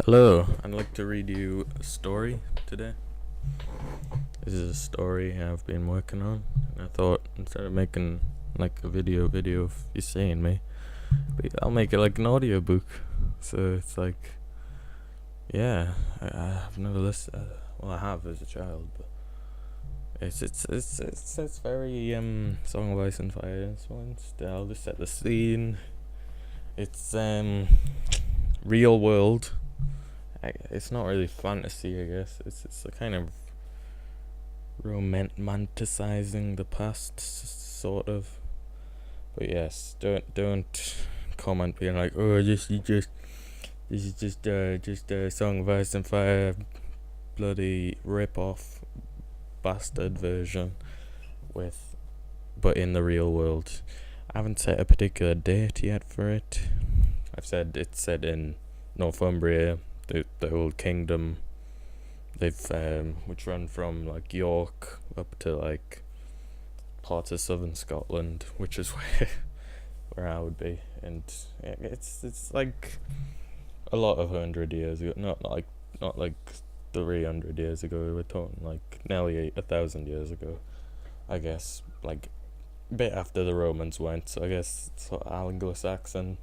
Hello, I'd like to read you a story today. This is a story I've been working on, and I thought instead of making like a video of you seeing me, I'll make it like an audiobook. So it's like, yeah, I've never listened. Well, I have as a child, but it's very Song of Ice and Fire influenced. I'll just set the scene. It's real world. It's not really fantasy, I guess. It's a kind of romanticizing the past, sort of. But yes, don't comment being like, oh, this is just a Song of Ice and Fire, bloody rip off, bastard version but in the real world. I haven't set a particular date yet for it. I've said it's set in Northumbria, the old kingdom. They've which run from like York up to like parts of southern Scotland, which is where I would be, and it's like a lot of 100 years ago, not like 300 years ago. We're talking like nearly 1,000 years ago, I guess, like a bit after the Romans went. So I guess it's sort of Anglo-Saxon.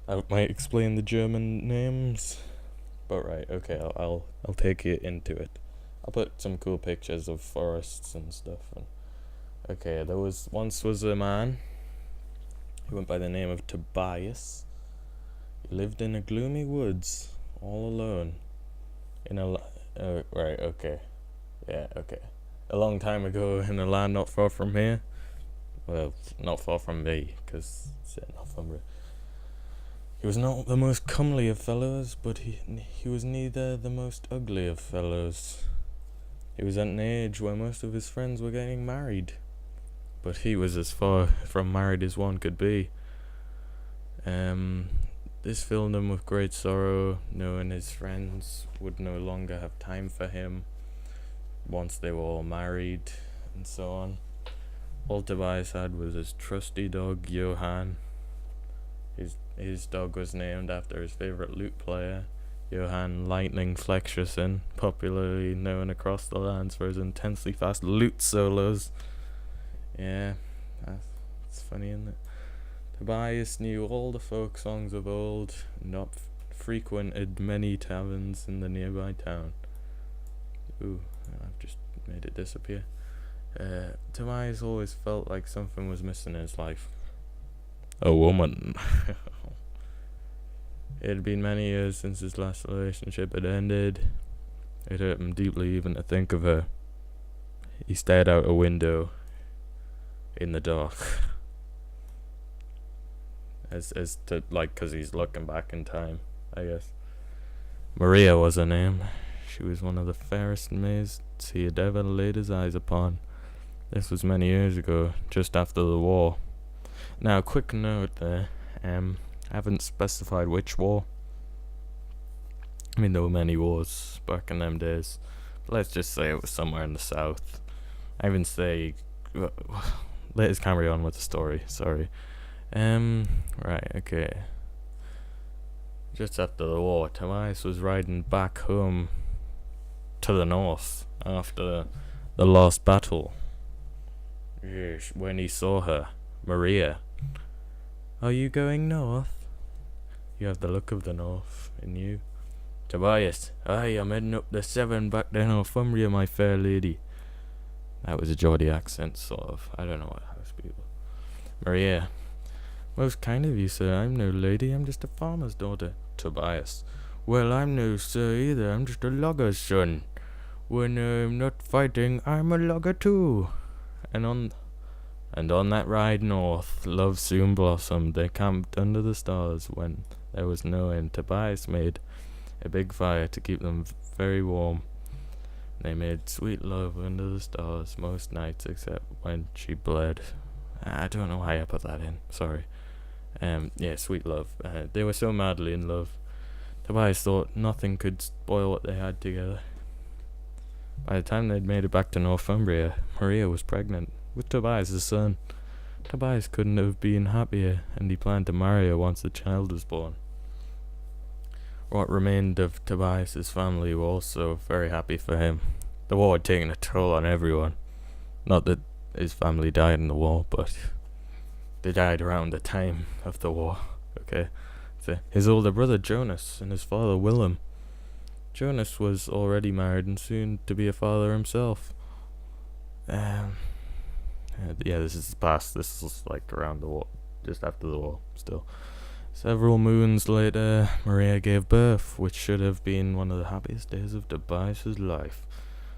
I might explain the German names. But right, okay, I'll take you into it. I'll put some cool pictures of forests and stuff. And okay, there was a man who went by the name of Tobias. He lived in a gloomy woods, all alone. Right, okay, yeah, okay. A long time ago, in a land not far from here. Well, not far from me, because it's not from. He was not the most comely of fellows, but he was neither the most ugly of fellows. He was at an age where most of his friends were getting married, but he was as far from married as one could be. This filled him with great sorrow, knowing his friends would no longer have time for him once they were all married, and so on. All Tobias had was his trusty dog, Johann. His dog was named after his favourite lute player, Johann Lightning Flexerson, popularly known across the lands for his intensely fast lute solos. Yeah, that's funny, isn't it? Tobias knew all the folk songs of old, and frequented many taverns in the nearby town. Ooh, I've just made it disappear. Tobias always felt like something was missing in his life. A woman. It had been many years since his last relationship had ended. It hurt him deeply even to think of her. He stared out a window in the dark. Cause he's looking back in time, I guess. Maria was her name. She was one of the fairest maids he had ever laid his eyes upon. This was many years ago, just after the war. Now, quick note there. I haven't specified which war. I mean, there were many wars back in them days. But let's just say it was somewhere in the south. I even say... let us carry on with the story, sorry. Right, okay. Just after the war, Tobias was riding back home to the north after the last battle. Yes, when he saw her, Maria. Are you going north? You have the look of the north in you. Tobias, I am heading up the Severn back to Northumbria, my fair lady. That was a Geordie accent, sort of. I don't know what house people. Maria. Most kind of you, sir. I'm no lady, I'm just a farmer's daughter. Tobias. Well, I'm no sir either, I'm just a logger's son. When I'm not fighting, I'm a logger too. And on that ride north, love soon blossomed. They camped under the stars when there was no end. Tobias made a big fire to keep them very warm. They made sweet love under the stars most nights except when she bled. I don't know why I put that in, sorry. Yeah, sweet love. They were so madly in love. Tobias thought nothing could spoil what they had together. By the time they'd made it back to Northumbria, Maria was pregnant with Tobias' son. Tobias couldn't have been happier, and he planned to marry her once the child was born. What remained of Tobias's family were also very happy for him. The war had taken a toll on everyone. Not that his family died in the war, but they died around the time of the war. Okay, so his older brother Jonas and his father Willem. Jonas was already married and soon to be a father himself. Yeah, this is past. This is like around the war, just after the war. Still, several moons later, Maria gave birth, which should have been one of the happiest days of Tobias's life.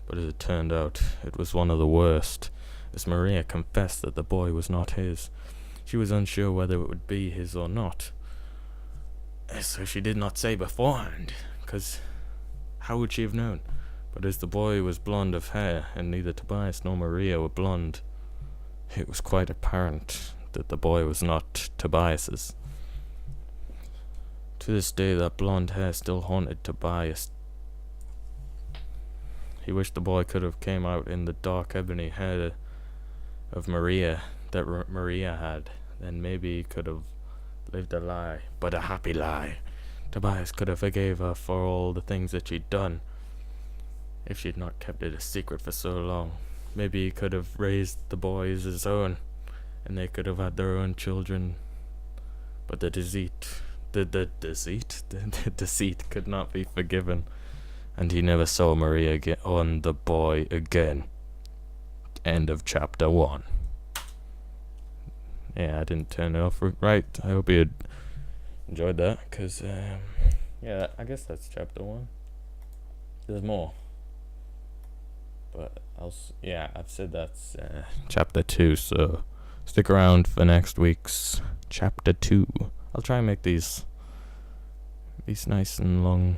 But as it turned out, it was one of the worst, as Maria confessed that the boy was not his. She was unsure whether it would be his or not, so she did not say beforehand, because how would she have known? But as the boy was blonde of hair, and neither Tobias nor Maria were blonde, it was quite apparent that the boy was not Tobias's. To this day, that blonde hair still haunted Tobias. He wished the boy could have came out in the dark ebony hair of Maria that Maria had. Then maybe he could have lived a lie, but a happy lie. Tobias could have forgave her for all the things that she'd done, if she'd not kept it a secret for so long. Maybe he could have raised the boy as his own, and they could have had their own children. But the deceit could not be forgiven, and he never saw Maria on the boy again. End of chapter 1. Yeah, I didn't turn it off right. I hope you enjoyed that, because, yeah, I guess that's chapter 1. There's more. But, I've said that's chapter 2, so stick around for next week's chapter 2. I'll try and make these nice and long.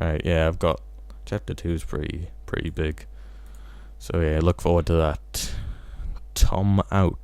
Right, yeah, I've got chapter 2 is pretty big. So yeah, look forward to that. Tom out.